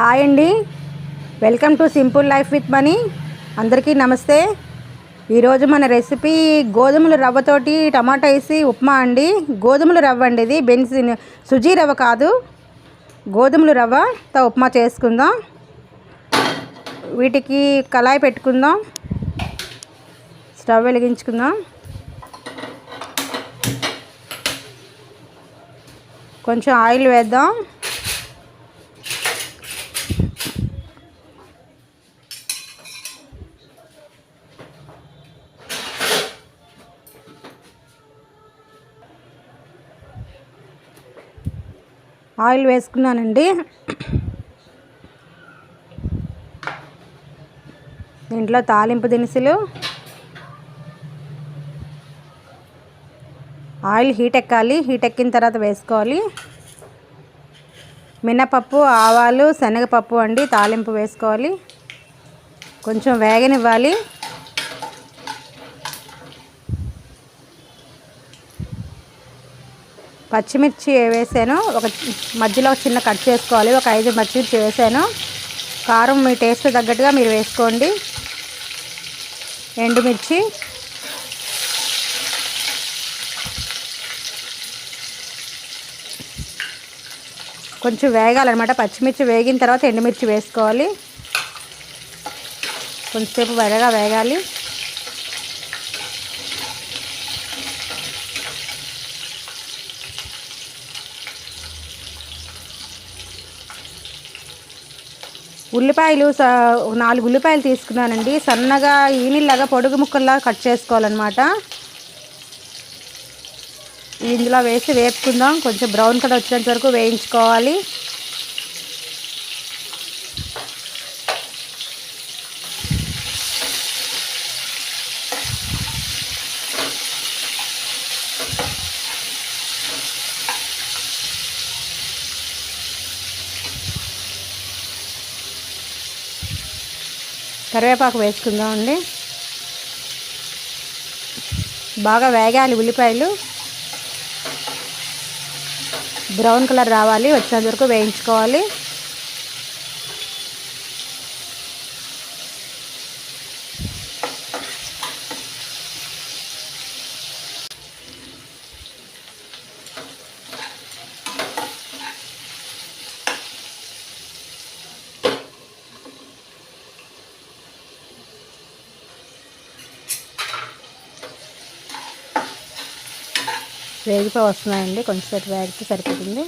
Hi అండి, welcome to simple life with money. అందరికీ నమస్తే. ఈరోజు మన రెసిపీ గోధుమల రవ్వతోటి టమాటా వేసి ఉప్మా అండి. గోధుమల రవ్వ అండి, ఇది బెన్సిన్ సుజీ రవ్వ కాదు, గోధుమల రవ్వతో ఉప్మా చేసుకుందాం. వీటికి కళాయి పెట్టుకుందాం, స్టవ్ వెలిగించుకుందాం. కొంచెం ఆయిల్ వేద్దాం. ఆయిల్ వేసుకున్నానండి. దీంట్లో తాలింపు దినుసులు, ఆయిల్ హీట్ ఎక్కాలి. హీట్ ఎక్కిన తర్వాత వేసుకోవాలి మినపప్పు, ఆవాలు, శనగపప్పు అండి. తాలింపు వేసుకోవాలి, కొంచెం వేగనివ్వాలి. పచ్చిమిర్చి వేసాను, ఒక మధ్యలో చిన్న కట్ చేసుకోవాలి. ఒక 5 పచ్చిమిర్చి వేసాను. కారం మీ టేస్ట్ తగ్గట్టుగా మీరు వేసుకోండి. ఎండుమిర్చి, కొంచెం వేగాలన్నమాట. పచ్చిమిర్చి వేగిన తర్వాత ఎండుమిర్చి వేసుకోవాలి. కొంచెంసేపు వేగాలి. ఉల్లిపాయలు 4 ఉల్లిపాయలు తీసుకున్నానండి. సన్నగా ఈనిల్లాగా పొడుగు ముక్కల్లా కట్ చేసుకోవాలన్నమాట. ఇందులో వేసి వేపుకుందాం. కొంచెం బ్రౌన్ కలర్ వచ్చేంత వరకు వేయించుకోవాలి. కరివేపాకు వేసుకుందాం అండి. బాగా వేగాలి. ఉల్లిపాయలు బ్రౌన్ కలర్ రావాలి, వచ్చేంత వరకు వేయించుకోవాలి. వేగిపోయి వస్తున్నాయండి, కొంచెంసేపు వేగితే సరిపోతుంది.